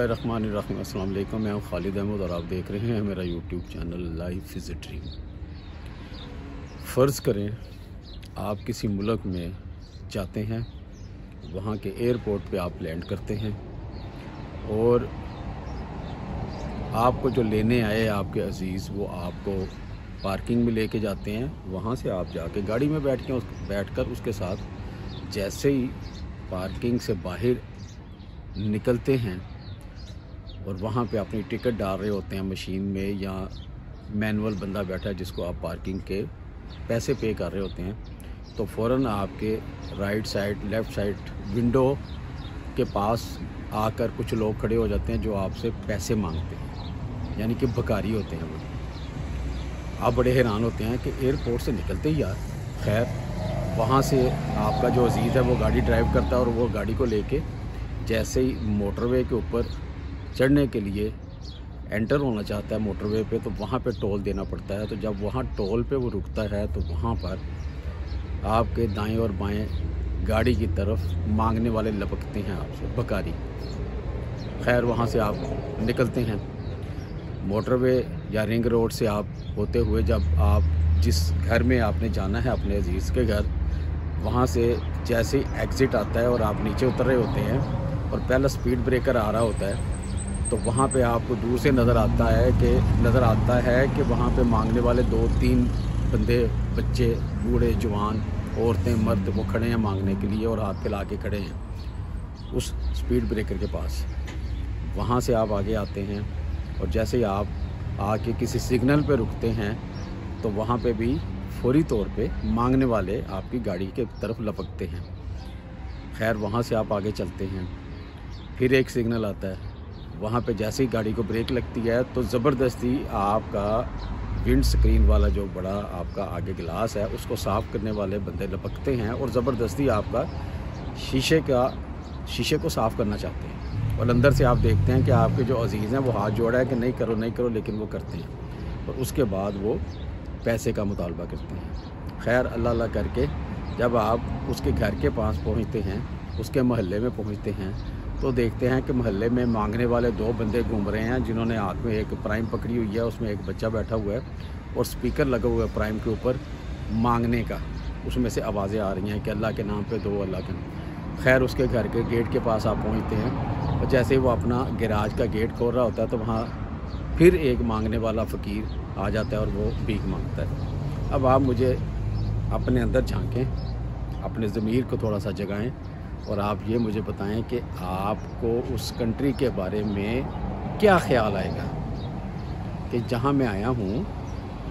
बिस्मिल्लाहिर्रहमानिर्रहीम। अस्सलाम वालेकुम। मैं हूं खालिद अहमद और आप देख रहे हैं मेरा YouTube channel life is a dream. फ़र्ज़ करें आप किसी मुल्क में जाते हैं, वहाँ के एयरपोर्ट पे आप लैंड करते हैं और आपको जो लेने आए आपके अज़ीज़ वो आपको पार्किंग में लेके जाते हैं। वहाँ से आप जाके गाड़ी में बैठकर उसके साथ जैसे ही पार्किंग से बाहर निकलते हैं और वहाँ पे अपनी टिकट डाल रहे होते हैं मशीन में, या मैनुअल बंदा बैठा है जिसको आप पार्किंग के पैसे पे कर रहे होते हैं, तो फ़ौरन आपके right side left side window के पास आकर कुछ लोग खड़े हो जाते हैं जो आपसे पैसे मांगते हैं, यानी कि भिखारी होते हैं वो। आप बड़े हैरान होते हैं कि एयरपोर्ट से निकलते ही यार, खैर वहाँ से आपका जो अजीज़ है वो गाड़ी ड्राइव करता है और वो गाड़ी को लेके जैसे ही मोटरवे के ऊपर चढ़ने के लिए एंटर होना चाहता है मोटरवे पे, तो वहाँ पे टोल देना पड़ता है। तो जब वहाँ टोल पे वो रुकता है तो वहाँ पर आपके दाएं और बाएं गाड़ी की तरफ मांगने वाले लपकते हैं आपसे, भिखारी। खैर वहाँ से आप निकलते हैं मोटरवे या रिंग रोड से आप होते हुए, जब आप जिस घर में आपने जाना है अपने अजीज़ के घर, वहाँ से जैसे एग्ज़िट आता है और आप नीचे उतर रहे होते हैं और पहला स्पीड ब्रेकर आ रहा होता है, तो वहाँ पे आपको दूर से नज़र आता है कि वहाँ पे मांगने वाले 2-3 बंदे, बच्चे, बूढ़े, जवान, औरतें, मर्द, वो खड़े हैं मांगने के लिए और हाथ फैला के खड़े हैं उस स्पीड ब्रेकर के पास। वहाँ से आप आगे आते हैं और जैसे ही आप आके किसी सिग्नल पे रुकते हैं तो वहाँ पे भी फौरी तौर पे मांगने वाले आपकी गाड़ी के तरफ लपकते हैं। खैर वहाँ से आप आगे चलते हैं, फिर एक सिग्नल आता है, वहाँ पे जैसे ही गाड़ी को ब्रेक लगती है तो ज़बरदस्ती आपका विंड स्क्रीन वाला जो बड़ा आपका आगे गिलास है उसको साफ़ करने वाले बंदे लपकते हैं और ज़बरदस्ती आपका शीशे को साफ़ करना चाहते हैं। और अंदर से आप देखते हैं कि आपके जो अजीज़ हैं वो हाथ जोड़ा है कि नहीं करो, लेकिन वो करते हैं और उसके बाद वो पैसे का मुतालबा करते हैं। खैर अल्लाह करके जब आप उसके घर के पास पहुँचते हैं, उसके महल्ले में पहुँचते हैं, तो देखते हैं कि महल्ले में मांगने वाले 2 बंदे घूम रहे हैं जिन्होंने हाथ में एक प्राइम पकड़ी हुई है, उसमें एक बच्चा बैठा हुआ है और स्पीकर लगा हुआ है प्राइम के ऊपर मांगने का। उसमें से आवाज़ें आ रही हैं कि अल्लाह के नाम पे दो, अल्लाह के नाम। खैर उसके घर के गेट के पास आप पहुँचते हैं और जैसे ही वो अपना गैराज का गेट खोल रहा होता है तो वहाँ फिर एक मांगने वाला फ़कीर आ जाता है और वो भीख मांगता है। अब आप मुझे अपने अंदर झांकें, अपने ज़मीर को थोड़ा सा जगाएं और आप ये मुझे बताएं कि आपको उस कंट्री के बारे में क्या ख़्याल आएगा कि जहाँ मैं आया हूँ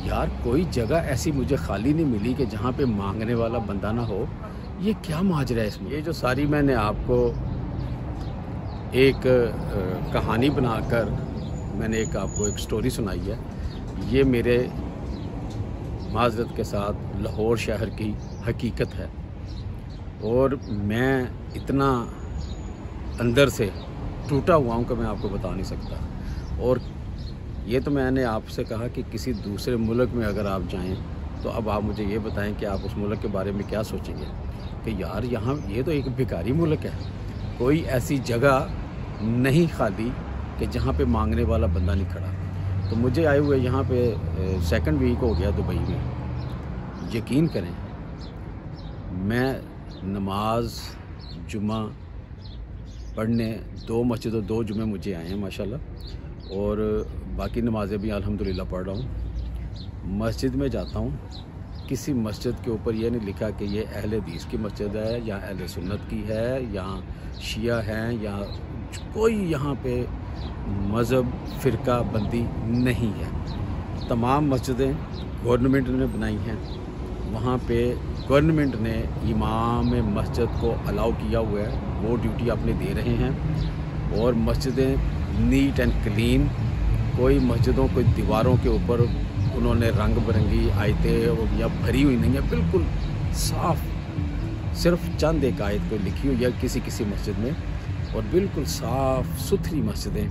यार, कोई जगह ऐसी मुझे खाली नहीं मिली कि जहाँ पे मांगने वाला बंदा ना हो। ये क्या माजरा है इसमें? ये जो सारी मैंने आपको एक कहानी बनाकर मैंने आपको एक स्टोरी सुनाई है, ये मेरे माज़रत के साथ लाहौर शहर की हकीकत है और मैं इतना अंदर से टूटा हुआ हूँ कि मैं आपको बता नहीं सकता। और ये तो मैंने आपसे कहा कि किसी दूसरे मुल्क में अगर आप जाएं तो अब आप मुझे ये बताएं कि आप उस मुल्क के बारे में क्या सोचेंगे कि यार यहाँ ये तो एक भिखारी मुल्क है, कोई ऐसी जगह नहीं खाली कि जहाँ पे मांगने वाला बंदा नहीं खड़ा। तो मुझे आए हुए यहाँ पे सेकंड वीक हो गया दुबई में। यकीन करें मैं नमाज जुमा पढ़ने 2 मस्जिदों 2 जुमे मुझे आए हैं माशाल्लाह, और बाकी नमाज़ें भी अल्हम्दुलिल्लाह पढ़ रहा हूँ। मस्जिद में जाता हूँ, किसी मस्जिद के ऊपर ये नहीं लिखा कि ये अहले हदीस की मस्जिद है या अहले सुन्नत की है या शिया हैं या कोई यहाँ पे मज़हब फ़िरका बंदी नहीं है। तमाम मस्जिदें गवर्नमेंट ने बनाई हैं, वहाँ पे गवर्नमेंट ने इमाम मस्जिद को अलाउ किया हुआ है, वो ड्यूटी अपने दे रहे हैं। और मस्जिदें नीट एंड क्लीन, कोई मस्जिदों कोई दीवारों के ऊपर उन्होंने रंग बिरंगी आयतें या भरी हुई नहीं है, बिल्कुल साफ़, सिर्फ चंद एक आयत को लिखी हुई है किसी मस्जिद में, और बिल्कुल साफ़ सुथरी मस्जिदें,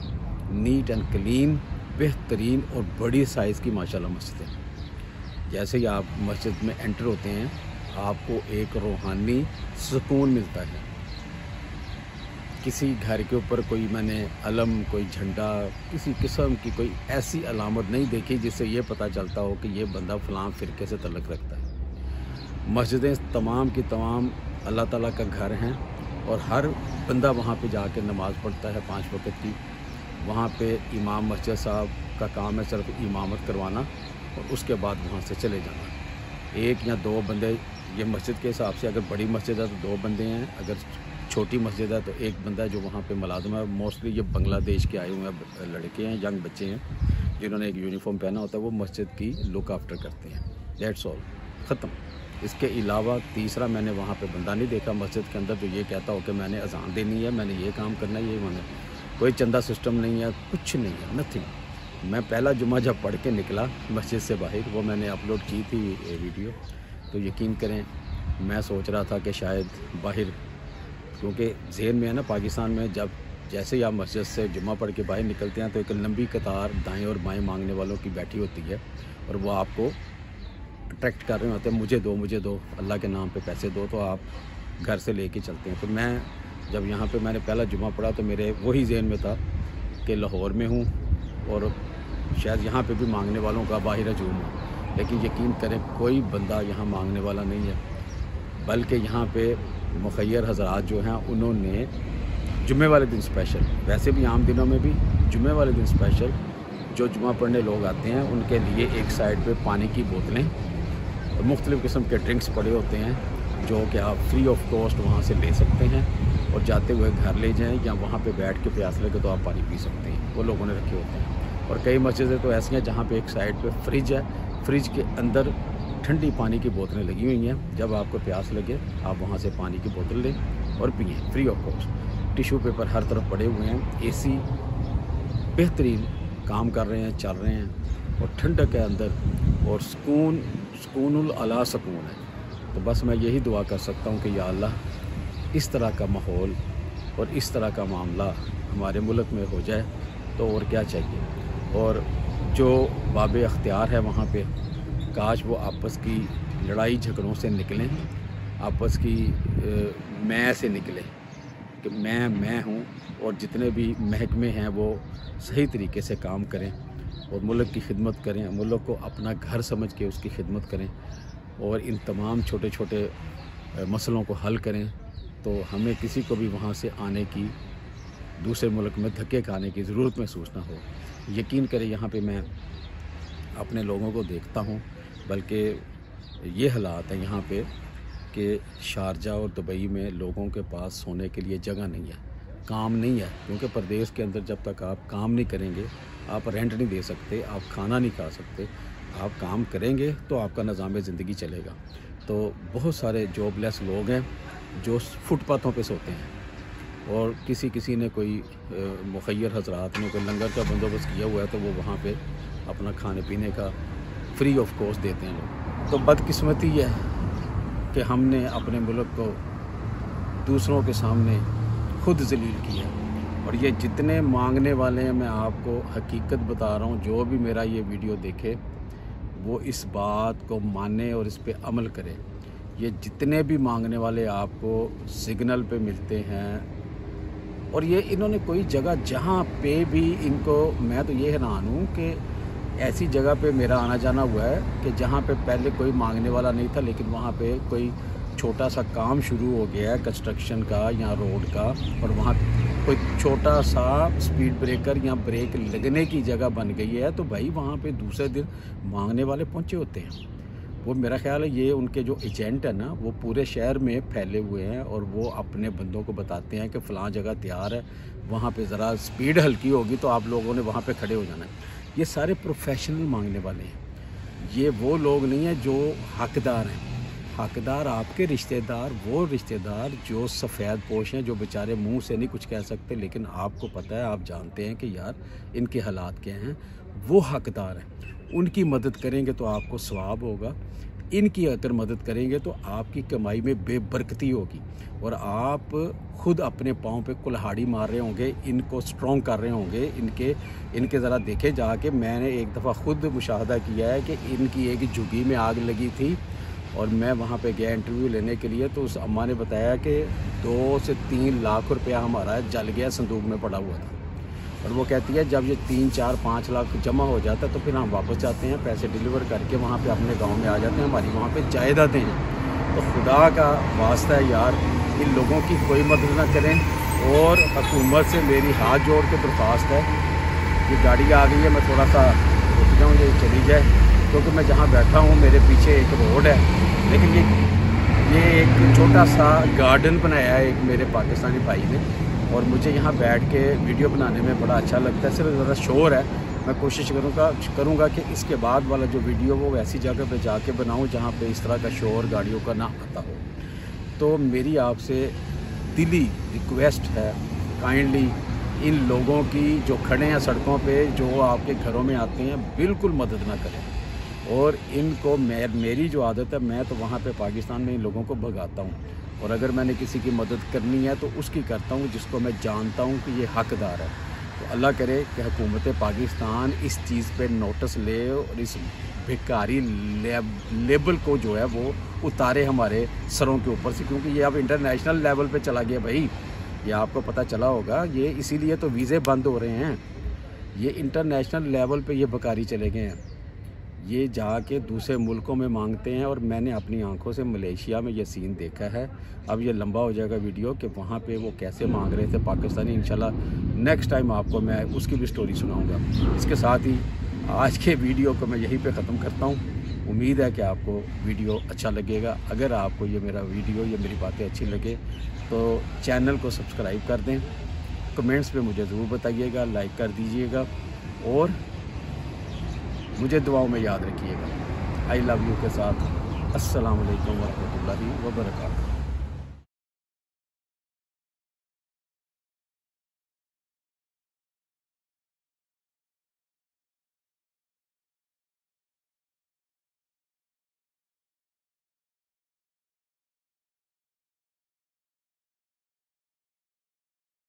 नीट एंड क्लीन, बेहतरीन और बड़ी साइज़ की माशाल्लाह मस्जिदें। जैसे ही आप मस्जिद में एंटर होते हैं आपको एक रूहानी सुकून मिलता है। किसी घर के ऊपर कोई मैंने अलम, कोई झंडा, किसी किस्म की कोई ऐसी अलामत नहीं देखी जिससे ये पता चलता हो कि ये बंदा फ़लाँ फ़िरके से तल्लुक़ रखता है। मस्जिदें तमाम की तमाम अल्लाह ताला का घर हैं और हर बंदा वहाँ पे जाके नमाज़ पढ़ता है 5 वक़्त की। वहाँ पे इमाम मस्जिद साहब का काम है सिर्फ इमामत करवाना और उसके बाद वहाँ से चले जाना। 1 या 2 बंदे, ये मस्जिद के हिसाब से अगर बड़ी मस्जिद है तो 2 बंदे हैं, अगर छोटी मस्जिद है तो 1 बंदा है जो वहाँ पे मुलाज़िम है। मोस्टली ये बांग्लादेश के आए हुए हैं लड़के हैं, यंग बच्चे हैं जिन्होंने एक यूनिफॉर्म पहना होता है, वो मस्जिद की लुक आफ्टर करते हैं। दैट्स ऑल, ख़त्म। इसके अलावा तीसरा मैंने वहाँ पे बंदा नहीं देखा मस्जिद के अंदर जो ये कहता हो कि मैंने अज़ान देनी है, मैंने ये काम करना है, ये मैंने कोई चंदा सिस्टम नहीं है, कुछ नहीं है, नथिंग। मैं पहला जुम्मा जब पढ़ के निकला मस्जिद से बाहर, वो मैंने अपलोड की थी वीडियो, तो यकीन करें मैं सोच रहा था कि शायद बाहर, क्योंकि ज़हन में है ना पाकिस्तान में जब जैसे ही आप मस्जिद से जुम्मा पढ़ के बाहर निकलते हैं तो एक लंबी कतार दाएं और बाएं मांगने वालों की बैठी होती है और वो आपको अट्रैक्ट कर रहे होते हैं, मुझे दो, अल्लाह के नाम पे पैसे दो, तो आप घर से लेके चलते हैं। तो मैं जब यहाँ पे मैंने पहला जुम्मा पढ़ा तो मेरे वही ज़हन में था कि लाहौर में हूँ और शायद यहाँ पे भी मांगने वालों का बाहर हजूम हो, लेकिन यकीन करें कोई बंदा यहाँ मांगने वाला नहीं है, बल्कि यहाँ पे मुखय्यर हज़रात जो हैं उन्होंने जुम्मे वाले दिन स्पेशल, वैसे भी आम दिनों में भी जुम्मे वाले दिन स्पेशल जो जुम्मा पढ़ने लोग आते हैं उनके लिए एक साइड पे पानी की बोतलें और मुख्तलिफ़ किस्म के ड्रिंक्स पड़े होते हैं जो कि आप फ्री ऑफ कॉस्ट वहाँ से ले सकते हैं और जाते हुए घर ले जाएं या वहाँ पे बैठ के प्यास लगे तो आप पानी पी सकते हैं, वो लोगों ने रखे होते हैं। और कई मस्जिदें तो ऐसी हैं जहाँ पे एक साइड पे फ्रिज है, फ्रिज के अंदर ठंडी पानी की बोतलें लगी हुई हैं, जब आपको प्यास लगे आप वहाँ से पानी की बोतल लें और पिए free of cost. Tissue paper हर तरफ पड़े हुए हैं, एसी बेहतरीन काम कर रहे हैं, चल रहे हैं और ठंडक है अंदर और सुकूनुल अला सुकून है। तो बस मैं यही दुआ कर सकता हूँ कि या अल्लाह इस तरह का माहौल और इस तरह का मामला हमारे मुल्क में हो जाए तो और क्या चाहिए। और जो बाब अख्तियार है वहाँ पे काश वो आपस की लड़ाई झगड़ों से निकलें, आपस की मैं से निकलें कि मैं हूँ, और जितने भी महकमे हैं वो सही तरीके से काम करें और मुल्क की खिदमत करें, मुल्क को अपना घर समझ के उसकी खिदमत करें और इन तमाम छोटे छोटे मसलों को हल करें। तो हमें किसी को भी वहाँ से आने की, दूसरे मुल्क में धक्के खाने की ज़रूरत महसूस ना हो। यकीन करें यहाँ पे मैं अपने लोगों को देखता हूँ, बल्कि ये हालात हैं यहाँ पे कि शारजा और दुबई में लोगों के पास सोने के लिए जगह नहीं है, काम नहीं है, क्योंकि परदेश के अंदर जब तक आप काम नहीं करेंगे आप रेंट नहीं दे सकते, आप खाना नहीं खा सकते, आप काम करेंगे तो आपका निज़ाम ज़िंदगी चलेगा। तो बहुत सारे जॉबलेस लोग हैं जो फुटपाथों पे सोते हैं और किसी ने कोई मुखय्यर हज़रात ने कोई लंगर का बंदोबस्त किया हुआ है तो वो वहाँ पे अपना खाने पीने का फ्री ऑफ कॉस्ट देते हैं लोग। तो बदकिस्मती है कि हमने अपने मुल्क को दूसरों के सामने खुद ज़लील किया। और ये जितने मांगने वाले हैं, मैं आपको हकीकत बता रहा हूँ, जो भी मेरा ये वीडियो देखे वो इस बात को माने और इस पे अमल करे। ये जितने भी मांगने वाले आपको सिग्नल पे मिलते हैं, और ये इन्होंने कोई जगह जहाँ पे भी इनको, मैं तो ये हैरान हूँ कि ऐसी जगह पे मेरा आना जाना हुआ है कि जहाँ पे पहले कोई मांगने वाला नहीं था, लेकिन वहाँ पे कोई छोटा सा काम शुरू हो गया है कंस्ट्रक्शन का या रोड का, और वहाँ कोई छोटा सा स्पीड ब्रेकर या ब्रेक लगने की जगह बन गई है, तो भाई वहाँ पे दूसरे दिन मांगने वाले पहुँचे होते हैं। वो मेरा ख्याल है ये उनके जो एजेंट है ना वो पूरे शहर में फैले हुए हैं और वो अपने बंदों को बताते हैं कि फ़लाँ जगह तैयार है, वहाँ पे ज़रा स्पीड हल्की होगी तो आप लोगों ने वहाँ पे खड़े हो जाना है। ये सारे प्रोफेशनल मांगने वाले हैं, ये वो लोग नहीं हैं जो हकदार हैं। हकदार आपके रिश्तेदार, वो रिश्तेदार जो सफ़ेद पोश हैं, जो बेचारे मुंह से नहीं कुछ कह सकते, लेकिन आपको पता है, आप जानते हैं कि यार इनके हालात क्या हैं, वो हकदार हैं। उनकी मदद करेंगे तो आपको सवाब होगा, इनकी अगर मदद करेंगे तो आपकी कमाई में बेबरकती होगी और आप खुद अपने पाँव पे कुल्हाड़ी मार रहे होंगे, इनको स्ट्रॉन्ग कर रहे होंगे। इनके ज़रा देखे जाके, मैंने एक दफ़ा खुद मुशाहदा किया है कि इनकी एक झुग्गी में आग लगी थी اور میں وہاں پہ گیا انٹرویو لینے کے لیے، تو اس اماں نے بتایا کہ 2 سے 3 لاکھ روپیہ ہمارا جل گیا، صندوق میں پڑا ہوا تھا، اور وہ کہتی ہے جب یہ 3, 4, 5 لاکھ جمع ہو جاتا ہے تو پھر ہم واپس جاتے ہیں، پیسے ڈیلیور کر کے وہاں پہ اپنے گاؤں میں آ جاتے ہیں، ہماری وہاں پہ جائیدادیں ہیں۔ تو خدا کا واسطہ ہے یار، ان لوگوں کی کوئی مدد نہ کریں، اور حکومت سے میری ہاتھ جوڑ کے درخواست ہے، یہ گاڑی آ گئی ہے، میں تھوڑا سا رک جاؤں، یہ چلی جائے، کیونکہ میں جہاں بیٹھا ہوں میرے پیچھے ایک روڈ ہے، لیکن یہ ایک چھوٹا سا گارڈن بنایا ہے ایک میرے پاکستانی بھائی نے، اور مجھے یہاں بیٹھ کے ویڈیو بنانے میں بڑا اچھا لگتا ہے، صرف ذرا شور ہے، میں کوشش کروں گا کہ اس کے بعد والا جو ویڈیو وہ ایسی جگہ پہ جا کے بناؤں جہاں پہ اس طرح کا شور گاڑیوں کا نہ آتا ہو۔ تو میری آپ سے دلی ریکویسٹ ہے، کائنڈلی ان لوگوں کی جو کھڑے ہیں سڑکوں پہ، جو آپ کے گھروں میں آتے ہیں، بالکل مدد نہ کریں، اور ان کو میری جو عادت ہے، میں تو وہاں پہ پاکستان میں ان لوگوں کو بھگاتا ہوں، اور اگر میں نے کسی کی مدد کرنی ہے تو اس کی کرتا ہوں جس کو میں جانتا ہوں کہ یہ حقدار ہے۔ تو اللہ کرے کہ حکومت پاکستان اس چیز پہ نوٹس لے اور اس بھکاری لیبل کو جو ہے وہ اتارے ہمارے سروں کے اوپر سے، کیونکہ یہ اب انٹرنیشنل لیول پہ چلا گیا بھائی، یہ آپ کو پتہ چلا ہوگا، یہ اسی لیے تو ویزے بند ہو رہے ہیں، یہ انٹرنیشنل لیول پہ یہ بھکاری چلے گئے ہیں، یہ جا کے دوسرے ملکوں میں مانگتے ہیں، اور میں نے اپنی آنکھوں سے ملیشیا میں یہ سین دیکھا ہے۔ اب یہ لمبا ہو جائے گا ویڈیو کہ وہاں پہ وہ کیسے مانگ رہے تھے پاکستانی، انشاءاللہ نیکسٹ ٹائم آپ کو میں اس کی بھی سٹوری سناؤں گا۔ اس کے ساتھ ہی آج کے ویڈیو کو میں یہیں پہ ختم کرتا ہوں، امید ہے کہ آپ کو ویڈیو اچھا لگے گا۔ اگر آپ کو یہ میرا ویڈیو، یہ میری باتیں اچھی لگے تو چینل کو سبسکرائب کر دیں، کمنٹس پہ مجھے ضرور بتائیے گا، لائک کر دیجیے گا، اور مجھے دعاؤں میں یاد رکھیے گا۔ آئی لو یو کے ساتھ، السلام علیکم ورحمۃ اللہ وبرکاتہ۔